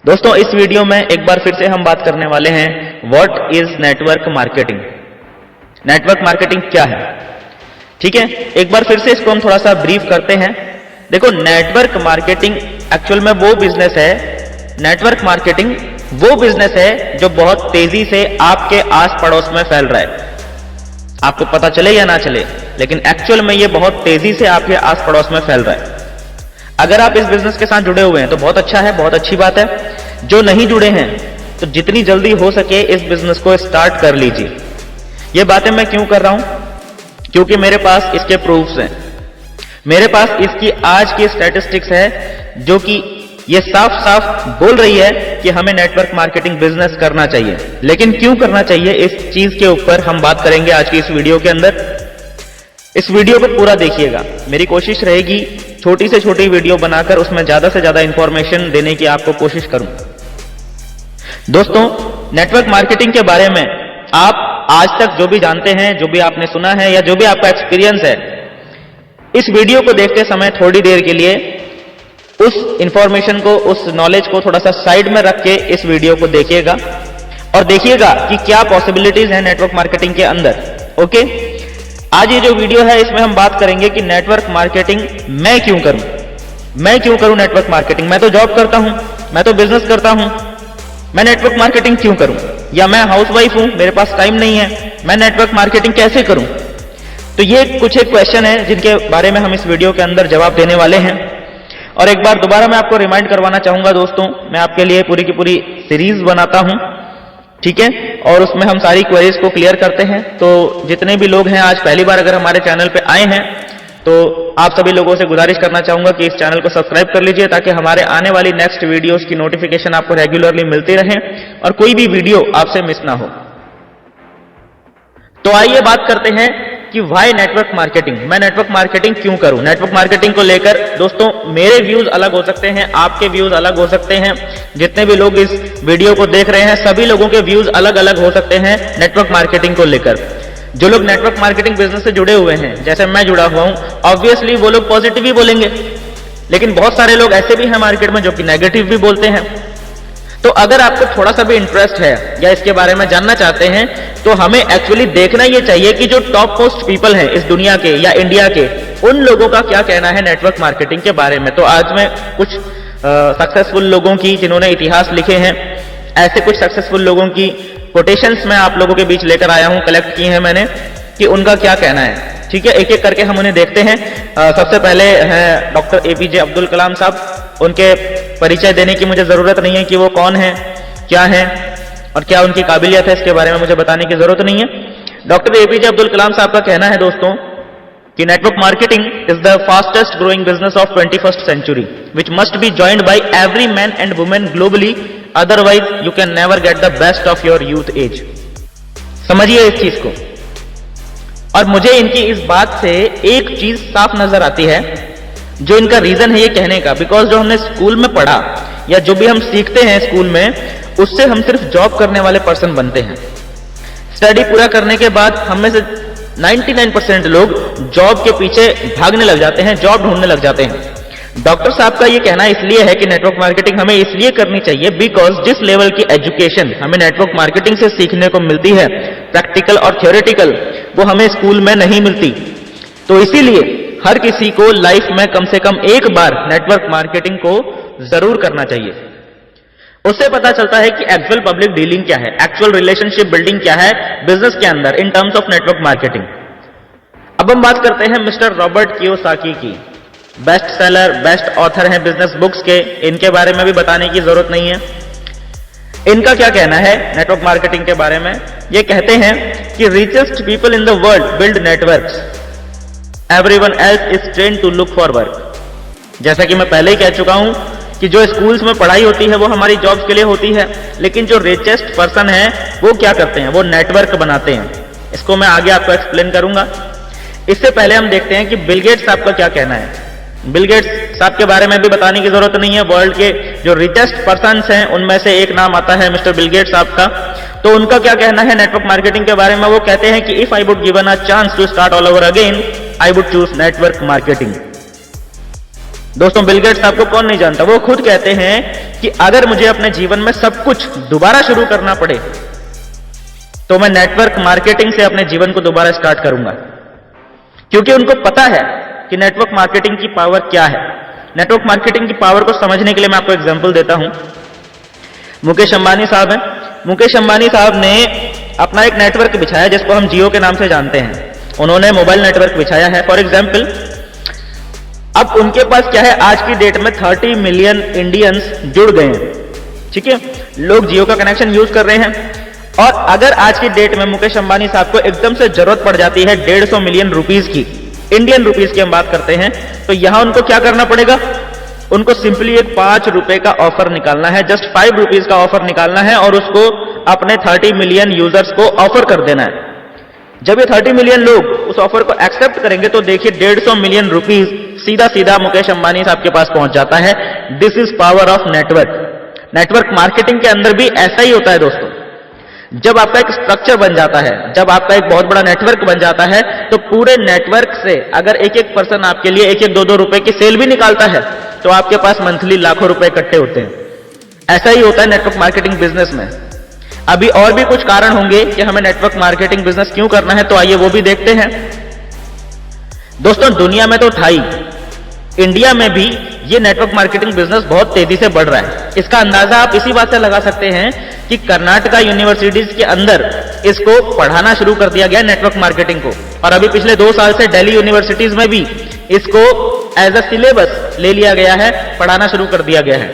दोस्तों इस वीडियो में एक बार फिर से हम बात करने वाले हैं what is network marketing. Network marketing क्या है, ठीक है। एक बार फिर से इसको हम थोड़ा सा ब्रीफ करते हैं। देखो, नेटवर्क मार्केटिंग एक्चुअल में वो बिजनेस है, नेटवर्क मार्केटिंग वो बिजनेस है जो बहुत तेजी से आपके आस पड़ोस में फैल रहा है। आपको पता चले या ना चले, लेकिन एक्चुअल में ये बहुत तेजी से आपके आस पड़ोस में फैल रहा है। अगर आप इस बिजनेस के साथ जुड़े हुए हैं तो बहुत अच्छा है, बहुत अच्छी बात है। जो नहीं जुड़े हैं तो जितनी जल्दी हो सके इस बिजनेस को स्टार्ट कर लीजिए। ये बातें मैं क्यों कर रहा हूं? क्योंकि मेरे पास इसके प्रूफ्स हैं। मेरे पास इसकी आज की स्टैटिस्टिक्स है जो कि ये साफ साफ बोल रही है कि हमें नेटवर्क मार्केटिंग बिजनेस करना चाहिए। लेकिन क्यों करना चाहिए, इस चीज के ऊपर हम बात करेंगे आज की इस वीडियो के अंदर। इस वीडियो को पूरा देखिएगा। मेरी कोशिश रहेगी छोटी से छोटी वीडियो बनाकर उसमें ज्यादा से ज्यादा इंफॉर्मेशन देने की आपको कोशिश करूं। दोस्तों, नेटवर्क मार्केटिंग के बारे में आप आज तक जो भी जानते हैं, जो भी आपने सुना है या जो भी आपका एक्सपीरियंस है, इस वीडियो को देखते समय थोड़ी देर के लिए उस इंफॉर्मेशन को, उस नॉलेज को थोड़ा सा साइड में रख के इस वीडियो को देखिएगा और देखिएगा कि क्या पॉसिबिलिटीज है नेटवर्क मार्केटिंग के अंदर। ओके, आज ये जो वीडियो है इसमें हम बात करेंगे कि नेटवर्क मार्केटिंग मैं क्यों करूं। मैं क्यों करूं नेटवर्क मार्केटिंग? मैं तो जॉब करता हूं, मैं तो बिजनेस करता हूं, मैं नेटवर्क मार्केटिंग क्यों करूं? या मैं हाउसवाइफ हूं, मेरे पास टाइम नहीं है, मैं नेटवर्क मार्केटिंग कैसे करूं? तो ये कुछ एक क्वेश्चन है जिनके बारे में हम इस वीडियो के अंदर जवाब देने वाले हैं। और एक बार दोबारा मैं आपको रिमाइंड करवाना चाहूंगा दोस्तों, मैं आपके लिए पूरी की पूरी सीरीज बनाता हूं, ठीक है, और उसमें हम सारी क्वेरीज को क्लियर करते हैं। तो जितने भी लोग हैं आज पहली बार अगर हमारे चैनल पे आए हैं तो आप सभी लोगों से गुजारिश करना चाहूंगा कि इस चैनल को सब्सक्राइब कर लीजिए ताकि हमारे आने वाली नेक्स्ट वीडियोस की नोटिफिकेशन आपको रेगुलरली मिलती रहे और कोई भी वीडियो आपसे मिस ना हो। तो आइए बात करते हैं कि व्हाई नेटवर्क मार्केटिंग। मैं नेटवर्क मार्केटिंग क्यों करूं? नेटवर्क मार्केटिंग को लेकर दोस्तों मेरे व्यूज अलग हो सकते हैं, आपके व्यूज अलग हो सकते हैं। जितने भी लोग इस वीडियो को देख रहे हैं सभी लोगों के व्यूज अलग अलग हो सकते हैं नेटवर्क मार्केटिंग को लेकर। जो लोग नेटवर्क मार्केटिंग बिजनेस से जुड़े हुए हैं, जैसे मैं जुड़ा हुआ हूं, ऑब्वियसली वो लोग पॉजिटिव ही बोलेंगे, लेकिन बहुत सारे लोग ऐसे भी हैं मार्केट में जो कि नेगेटिव भी बोलते हैं। तो अगर आपको थोड़ा सा भी इंटरेस्ट है या इसके बारे में जानना चाहते हैं तो हमें एक्चुअली देखना ये चाहिए कि जो टॉप मोस्ट पीपल हैं इस दुनिया के या इंडिया के, उन लोगों का क्या कहना है नेटवर्क मार्केटिंग के बारे में। तो आज मैं कुछ सक्सेसफुल लोगों की, जिन्होंने इतिहास लिखे हैं, ऐसे कुछ सक्सेसफुल लोगों की कोटेशंस मैं आप लोगों के बीच लेकर आया हूं, कलेक्ट की है मैंने, कि उनका क्या कहना है। ठीक है, एक एक करके हम उन्हें देखते हैं। सबसे पहले हैं डॉक्टर एपीजे अब्दुल कलाम साहब। उनके परिचय देने की मुझे जरूरत नहीं है कि वो कौन है, क्या है और क्या उनकी काबिलियत है, इसके बारे में मुझे बताने की जरूरत नहीं है। डॉक्टर एपीजे अब्दुल कलाम साहब का कहना है दोस्तों कि network marketing is the fastest growing business of 21st century which must be joined by every man and women globally, otherwise you can never get the best of your youth age. समझिए इस चीज को। और मुझे इनकी इस बात से एक चीज साफ नजर आती है, जो इनका रीजन है ये कहने का, बिकॉज जो हमने स्कूल में पढ़ा या जो भी हम सीखते हैं स्कूल में, उससे हम सिर्फ जॉब करने वाले पर्सन बनते हैं। स्टडी पूरा करने के बाद हम में से 99% लोग जॉब के पीछे भागने लग जाते हैं, जॉब ढूंढने लग जाते हैं। डॉक्टर साहब का ये कहना इसलिए है कि नेटवर्क मार्केटिंग हमें इसलिए करनी चाहिए बिकॉज जिस लेवल की एजुकेशन हमें नेटवर्क मार्केटिंग से सीखने को मिलती है, प्रैक्टिकल और थ्योरेटिकल, वो हमें स्कूल में नहीं मिलती। तो इसीलिए हर किसी को लाइफ में कम से कम एक बार नेटवर्क मार्केटिंग को जरूर करना चाहिए। उससे पता चलता है कि एक्चुअल पब्लिक डीलिंग क्या है, एक्चुअल रिलेशनशिप बिल्डिंग क्या है बिजनेस के अंदर in terms of network marketing. अब हम बात करते हैं मिस्टर रॉबर्ट कियोसाकी की। बेस्ट सेलर, बेस्ट ऑथर हैं बिजनेस बुक्स के, इनके बारे में भी बताने की जरूरत नहीं है। इनका क्या कहना है नेटवर्क मार्केटिंग के बारे में? ये कहते हैं कि richest people in the world build networks, everyone else is trained to look for work. जैसा कि मैं पहले ही कह चुका हूं कि जो स्कूल्स में पढ़ाई होती है वो हमारी जॉब्स के लिए होती है, लेकिन जो रिचेस्ट पर्सन है वो क्या करते हैं, वो नेटवर्क बनाते हैं। इसको मैं आगे आपको एक्सप्लेन करूंगा। इससे पहले हम देखते हैं कि बिल गेट्स साहब का क्या कहना है। बिल गेट्स साहब के बारे में भी बताने की जरूरत नहीं है। वर्ल्ड के जो रिचेस्ट पर्सन्स हैं उनमें से एक नाम आता है मिस्टर बिल गेट्स साहब का। तो उनका क्या कहना है नेटवर्क मार्केटिंग के बारे में? वो कहते हैं कि if I would given a chance to start all over again, I would choose network marketing. दोस्तों बिल गेट्स आपको कौन नहीं जानता, वो खुद कहते हैं कि अगर मुझे अपने जीवन में सब कुछ दोबारा शुरू करना पड़े तो मैं नेटवर्क मार्केटिंग से अपने जीवन को दोबारा स्टार्ट करूंगा, क्योंकि उनको पता है कि नेटवर्क मार्केटिंग की पावर क्या है। नेटवर्क मार्केटिंग की पावर को समझने के लिए मैं आपको एग्जांपल देता हूं। मुकेश अंबानी साहब हैं। मुकेश अंबानी साहब ने अपना एक नेटवर्क बिछाया जिसको हम जियो के नाम से जानते हैं। उन्होंने मोबाइल नेटवर्क बिछाया है फॉर एग्जाम्पल। अब उनके पास क्या है, आज की डेट में 30 मिलियन इंडियंस जुड़ गए हैं, ठीक है, लोग जियो का कनेक्शन यूज कर रहे हैं। और अगर आज की डेट में मुकेश अंबानी साहब को एकदम से जरूरत पड़ जाती है 150 मिलियन रुपीस की, इंडियन रुपीस की हम बात करते हैं, तो यहां उनको क्या करना पड़ेगा, उनको सिंपली एक 5 रुपए का ऑफर निकालना है, जस्ट 5 रुपीज का ऑफर निकालना है और उसको अपने 30 मिलियन यूजर्स को ऑफर कर देना है। जब ये 30 मिलियन लोग उस ऑफर को एक्सेप्ट करेंगे तो देखिए 150 मिलियन रुपीस सीधा सीधा मुकेश अंबानी साहब के पास पहुंच जाता है। This is power of network. Network marketing के अंदर भी ऐसा ही होता है दोस्तों। जब आपका एक स्ट्रक्चर बन जाता है, जब आपका एक बहुत बड़ा नेटवर्क बन जाता है, तो पूरे नेटवर्क से अगर एक एक पर्सन आपके लिए 1-1, 2-2 रुपए की सेल भी निकालता है तो आपके पास मंथली लाखों रुपए इकट्ठे होते हैं। ऐसा ही होता है नेटवर्क मार्केटिंग बिजनेस में। अभी और भी कुछ कारण होंगे कि हमें नेटवर्क मार्केटिंग बिजनेस क्यों करना है, तो आइए वो भी देखते हैं। दोस्तों दुनिया में तो था ही, इंडिया में भी ये नेटवर्क मार्केटिंग बिजनेस बहुत तेजी से बढ़ रहा है। इसका अंदाजा आप इसी बात से लगा सकते हैं कि कर्नाटका यूनिवर्सिटीज के अंदर इसको पढ़ाना शुरू कर दिया गया नेटवर्क मार्केटिंग को, और अभी पिछले 2 साल से दिल्ली यूनिवर्सिटीज में भी इसको एज अ सिलेबस ले लिया गया है, पढ़ाना शुरू कर दिया गया है।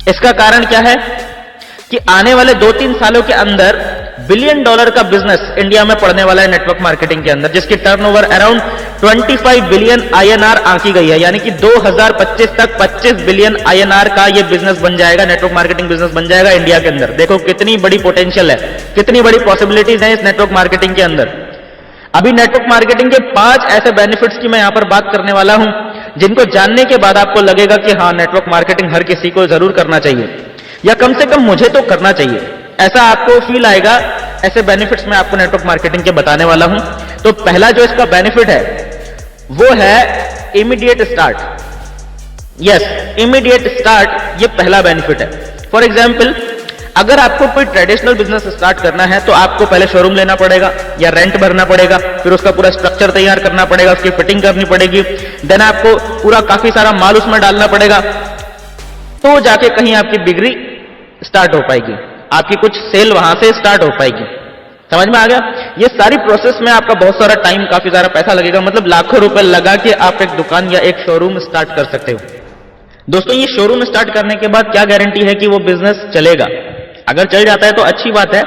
इसका कारण क्या है कि आने वाले 2-3 सालों के अंदर $1 बिलियन का बिजनेस इंडिया में पड़ने वाला है नेटवर्क मार्केटिंग के अंदर, जिसकी टर्नओवर अराउंड 25 बिलियन INR आंकी गई है। यानी कि 2025 तक 25 बिलियन INR का ये बिजनेस बन जाएगा, नेटवर्क मार्केटिंग बिजनेस बन जाएगा इंडिया के अंदर। देखो कितनी बड़ी पोटेंशियल है, कितनी बड़ी पॉसिबिलिटीज हैं इस नेटवर्क मार्केटिंग के अंदर। अभी नेटवर्क मार्केटिंग के 5 ऐसे बेनिफिट्स की मैं यहां पर बात करने वाला हूं, जिनको जानने के बाद आपको लगेगा कि हाँ, नेटवर्क मार्केटिंग हर किसी को जरूर करना चाहिए, या कम से कम मुझे तो करना चाहिए, ऐसा आपको फील आएगा। ऐसे बेनिफिट्स मैं आपको नेटवर्क मार्केटिंग के बताने वाला हूं। तो पहला जो इसका बेनिफिट है वो है immediate start. Yes, immediate start, ये पहला बेनिफिट है। फॉर एग्जाम्पल, अगर आपको कोई ट्रेडिशनल बिजनेस स्टार्ट करना है तो आपको पहले शोरूम लेना पड़ेगा या रेंट भरना पड़ेगा, फिर उसका पूरा स्ट्रक्चर तैयार करना पड़ेगा, उसकी फिटिंग करनी पड़ेगी, देन आपको पूरा काफी सारा माल उसमें डालना पड़ेगा, तो जाके कहीं आपकी बिक्री स्टार्ट हो पाएगी, आपकी कुछ सेल वहां से स्टार्ट हो पाएगी। समझ में आ गया? ये सारी प्रोसेस में आपका बहुत सारा टाइम, काफी सारा पैसा लगेगा, मतलब लाखों रुपए लगा के आप एक दुकान या एक शोरूम स्टार्ट कर सकते हो। दोस्तों ये शोरूम स्टार्ट करने के बाद क्या गारंटी है कि वो बिजनेस चलेगा? अगर चल जाता है तो अच्छी बात है,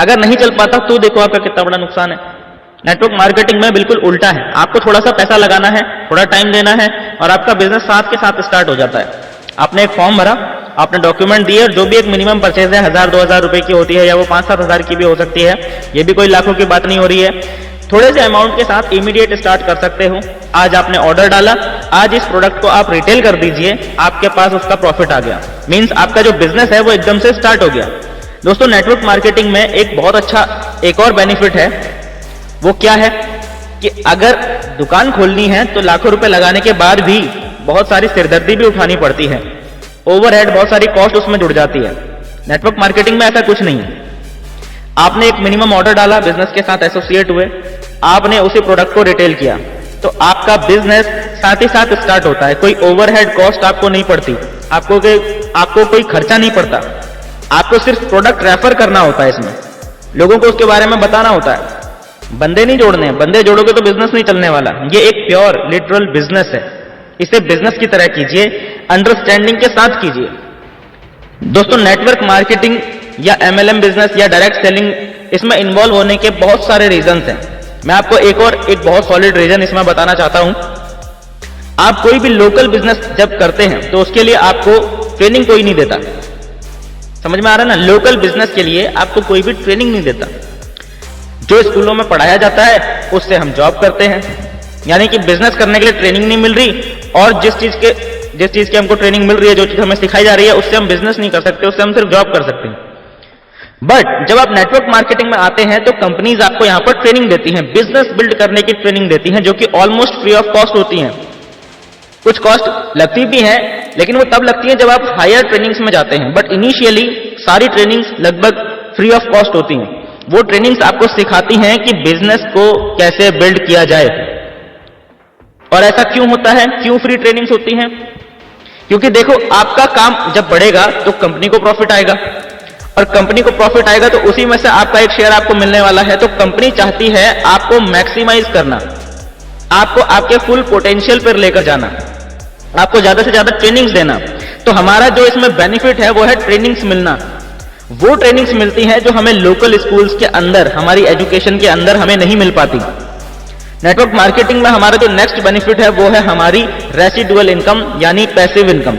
अगर नहीं चल पाता तो देखो आपका कितना बड़ा नुकसान है। नेटवर्क मार्केटिंग में बिल्कुल उल्टा है, आपको थोड़ा सा पैसा लगाना है, थोड़ा टाइम देना है और आपका बिजनेस साथ के साथ स्टार्ट हो जाता है। आपने एक फॉर्म भरा, आपने डॉक्यूमेंट दिए, जो भी एक मिनिमम परचेज है 1000-2000 रुपए की होती है, या वो 5-7 हजार की भी हो सकती है, ये भी कोई लाखों की बात नहीं हो रही है। थोड़े से अमाउंट के साथ इमीडिएट स्टार्ट कर सकते हो। आज आपने ऑर्डर डाला, आज इस प्रोडक्ट को आप रिटेल कर दीजिए, आपके पास उसका प्रॉफिट आ गया, मींस आपका जो बिजनेस है वो एकदम से स्टार्ट हो गया। दोस्तों नेटवर्क मार्केटिंग में एक बहुत अच्छा एक और बेनिफिट है, वो क्या है कि अगर दुकान खोलनी है तो लाखों रुपए लगाने के बाद भी बहुत सारी सिरदर्दी भी उठानी पड़ती है, ओवरहेड, बहुत सारी कॉस्ट उसमें जुड़ जाती है। नेटवर्क मार्केटिंग में ऐसा कुछ नहीं है। आपने एक मिनिमम ऑर्डर डाला, बिजनेस के साथ एसोसिएट हुए, आपने उसी प्रोडक्ट को रिटेल किया, तो आपका बिजनेस साथ ही साथ स्टार्ट होता है। कोई ओवरहेड कॉस्ट आपको नहीं पड़ती, आपको कोई खर्चा नहीं पड़ता, आपको सिर्फ प्रोडक्ट रेफर करना होता है, इसमें लोगों को उसके बारे में बताना होता है। बंदे नहीं जोड़ने, बंदे जोड़ोगे तो बिजनेस नहीं चलने वाला। ये एक प्योर लिटरल बिजनेस है, इसे बिजनेस की तरह कीजिए, अंडरस्टैंडिंग के साथ कीजिए। दोस्तों नेटवर्क मार्केटिंग या MLM बिजनेस या डायरेक्ट सेलिंग, इसमें इन्वॉल्व होने के बहुत सारे रीजंस हैं। मैं आपको एक बहुत सॉलिड रीजन इसमें बताना चाहता हूं। आप कोई भी लोकल बिजनेस जब करते हैं तो उसके लिए आपको ट्रेनिंग कोई नहीं देता। समझ में आ रहा है ना? लोकल बिजनेस के लिए आपको कोई भी ट्रेनिंग नहीं देता। जो स्कूलों में पढ़ाया जाता है उससे हम जॉब करते हैं, यानी कि बिजनेस करने के लिए ट्रेनिंग नहीं मिल रही, और जिस चीज की हमको ट्रेनिंग मिल रही है, जो चीज हमें सिखाई जा रही है, उससे हम बिजनेस नहीं कर सकते, उससे हम सिर्फ जॉब कर सकते हैं। बट जब आप नेटवर्क मार्केटिंग में आते हैं तो कंपनीज आपको यहां पर ट्रेनिंग देती हैं, बिजनेस बिल्ड करने की ट्रेनिंग देती हैं, जो कि ऑलमोस्ट फ्री ऑफ कॉस्ट होती हैं। कुछ कॉस्ट लगती भी है, लेकिन वो तब लगती है जब आप हायर ट्रेनिंग्स में जाते हैं। बट इनिशियली सारी ट्रेनिंग्स लगभग फ्री ऑफ कॉस्ट होती हैं। वो ट्रेनिंग्स आपको सिखाती हैं कि बिजनेस को कैसे बिल्ड किया जाए। और ऐसा क्यों होता है, क्यों फ्री ट्रेनिंग्स होती हैं? क्योंकि देखो, आपका काम जब बढ़ेगा तो कंपनी को प्रॉफिट आएगा, और कंपनी को प्रॉफिट आएगा तो उसी में से आपका एक शेयर आपको मिलने वाला है। तो कंपनी चाहती है आपको मैक्सिमाइज करना, आपको आपके फुल पोटेंशियल पर लेकर जाना, आपको ज्यादा से ज्यादा ट्रेनिंग्स देना। तो हमारा जो इसमें बेनिफिट है वो है ट्रेनिंग्स मिलना। वो ट्रेनिंग्स मिलती है जो हमें लोकल स्कूल्स के अंदर, हमारी एजुकेशन के अंदर हमें नहीं मिल पाती। नेटवर्क मार्केटिंग में हमारा जो नेक्स्ट बेनिफिट है वो है हमारी रेसिडुअल इनकम, यानी पैसिव इनकम।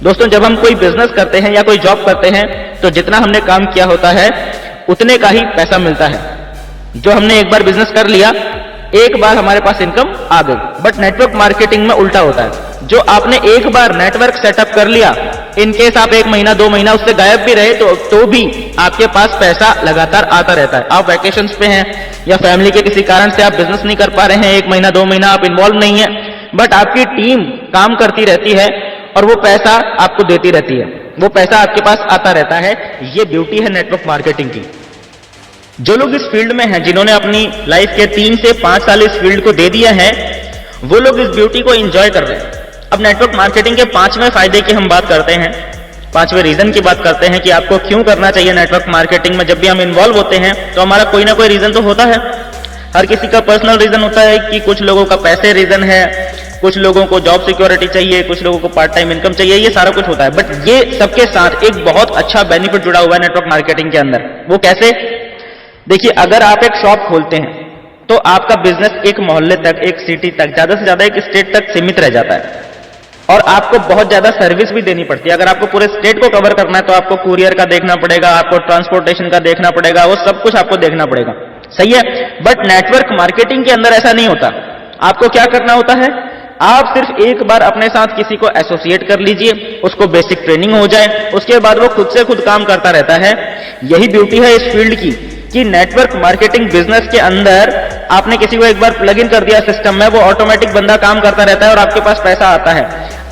दोस्तों, जब हम कोई बिजनेस करते हैं या कोई जॉब करते हैं तो जितना हमने काम किया होता है उतने का ही पैसा मिलता है। जो हमने एक बार बिजनेस कर लिया, एक बार हमारे पास इनकम आ गई। बट नेटवर्क मार्केटिंग में उल्टा होता है। जो आपने एक बार नेटवर्क सेटअप कर लिया, इनकेस आप 1 महीना 2 महीना उससे गायब भी रहे तो भी आपके पास पैसा लगातार आता रहता है। आप वैकेशंस पे हैं या फैमिली के किसी कारण से आप बिजनेस नहीं कर पा रहे हैं, 1 महीना 2 महीना आप इन्वॉल्व नहीं है, बट आपकी टीम काम करती रहती है और वो पैसा आपको देती रहती है, वो पैसा आपके पास आता रहता है। ये ब्यूटी है नेटवर्क मार्केटिंग की। जो लोग इस फील्ड में हैं, जिन्होंने अपनी लाइफ के 3 से 5 साल इस फील्ड को दे दिया है, वो लोग इस ब्यूटी को एंजॉय कर रहे हैं। अब नेटवर्क मार्केटिंग के 5वें फायदे की हम बात करते हैं, 5वें रीजन की बात करते हैं कि आपको क्यों करना चाहिए नेटवर्क मार्केटिंग में। जब भी हम इन्वॉल्व होते हैं तो हमारा कोई ना कोई रीजन तो होता है। हर किसी का पर्सनल रीजन होता है कि कुछ लोगों का पैसे रीजन है, कुछ लोगों को जॉब सिक्योरिटी चाहिए, कुछ लोगों को पार्ट टाइम इनकम चाहिए, ये सारा कुछ होता है। बट ये सबके साथ एक बहुत अच्छा बेनिफिट जुड़ा हुआ है नेटवर्क मार्केटिंग के अंदर। वो कैसे? देखिए, अगर आप एक शॉप खोलते हैं तो आपका बिजनेस एक मोहल्ले तक, एक सिटी तक, ज्यादा से ज्यादा एक स्टेट तक सीमित रह जाता है, और आपको बहुत ज्यादा सर्विस भी देनी पड़ती है। अगर आपको पूरे स्टेट को कवर करना है तो आपको कुरियर का देखना पड़ेगा, आपको ट्रांसपोर्टेशन का देखना पड़ेगा, वो सब कुछ आपको देखना पड़ेगा, सही है। बट नेटवर्क मार्केटिंग के अंदर ऐसा नहीं होता। आपको क्या करना होता है? आप सिर्फ एक बार अपने साथ किसी को एसोसिएट कर लीजिए, उसको बेसिक ट्रेनिंग हो जाए, उसके बाद वो खुद से खुद काम करता रहता है। यही ब्यूटी है इस फील्ड की कि नेटवर्क मार्केटिंग बिजनेस के अंदर आपने किसी को एक बार प्लग इन कर दिया सिस्टम में, वो ऑटोमेटिक बंदा काम करता रहता है और आपके पास पैसा आता है।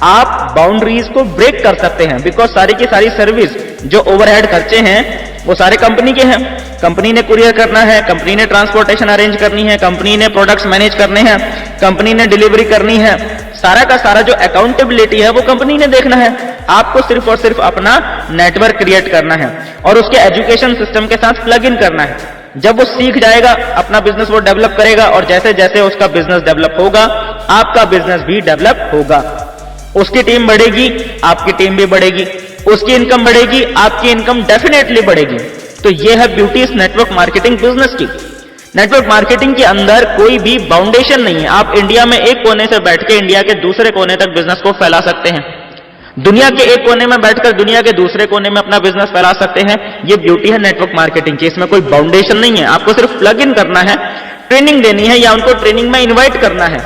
आप बाउंड्रीज को ब्रेक कर सकते हैं, बिकॉज सारी की सारी सर्विस, जो ओवरहेड खर्चे हैं, वो सारे कंपनी के हैं। कंपनी ने कुरियर करना है, कंपनी ने ट्रांसपोर्टेशन अरेंज करनी है, कंपनी ने प्रोडक्ट्स मैनेज करने हैं, कंपनी ने डिलीवरी करनी है। सारा का सारा जो अकाउंटेबिलिटी है वो कंपनी ने देखना है। आपको सिर्फ और सिर्फ अपना नेटवर्क क्रिएट करना है और उसके एजुकेशन सिस्टम के साथ प्लग इन करना है। जब वो सीख जाएगा, अपना बिजनेस वो डेवलप करेगा, और जैसे जैसे उसका बिजनेस डेवलप होगा, आपका बिजनेस भी डेवलप होगा। उसकी टीम बढ़ेगी, आपकी टीम भी बढ़ेगी, उसकी इनकम बढ़ेगी, आपकी इनकम डेफिनेटली बढ़ेगी। तो ये है ब्यूटी इस नेटवर्क मार्केटिंग बिजनेस की। नेटवर्क मार्केटिंग के अंदर कोई भी बाउंडेशन नहीं है। आप इंडिया में एक कोने से बैठ के इंडिया के दूसरे कोने तक बिजनेस को फैला सकते हैं, दुनिया के एक कोने में बैठकर दुनिया के दूसरे कोने में अपना बिजनेस फैला सकते हैं। ये ब्यूटी है नेटवर्क मार्केटिंग की। इसमें कोई बाउंडेशन नहीं है। आपको सिर्फ प्लग इन करना है, ट्रेनिंग देनी है या उनको ट्रेनिंग में इन्वाइट करना है।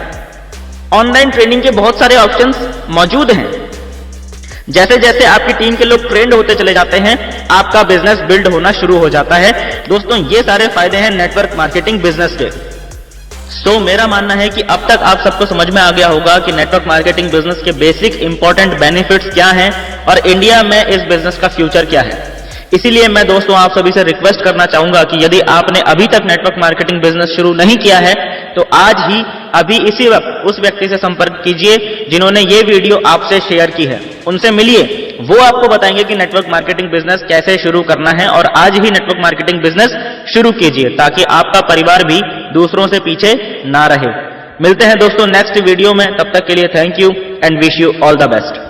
ऑनलाइन ट्रेनिंग के बहुत सारे ऑप्शंस मौजूद हैं। जैसे जैसे आपकी टीम के लोग ट्रेंड होते चले जाते हैं, आपका बिजनेस बिल्ड होना शुरू हो जाता है। दोस्तों, ये सारे फायदे हैं नेटवर्क मार्केटिंग बिजनेस के। सो मेरा मानना है कि अब तक आप सबको समझ में आ गया होगा कि नेटवर्क मार्केटिंग बिजनेस के बेसिक इंपॉर्टेंट बेनिफिट्स क्या हैं और इंडिया में इस बिजनेस का फ्यूचर क्या है। इसीलिए मैं दोस्तों आप सभी से रिक्वेस्ट करना चाहूंगा कि यदि आपने अभी तक नेटवर्क मार्केटिंग बिजनेस शुरू नहीं किया है तो आज ही अभी इसी वक्त उस व्यक्ति से संपर्क कीजिए जिन्होंने ये वीडियो आपसे शेयर की है। उनसे मिलिए, वो आपको बताएंगे कि नेटवर्क मार्केटिंग बिजनेस कैसे शुरू करना है, और आज ही नेटवर्क मार्केटिंग बिजनेस शुरू कीजिए ताकि आपका परिवार भी दूसरों से पीछे ना रहे। मिलते हैं दोस्तों नेक्स्ट वीडियो में, तब तक के लिए thank you and wish you all the best.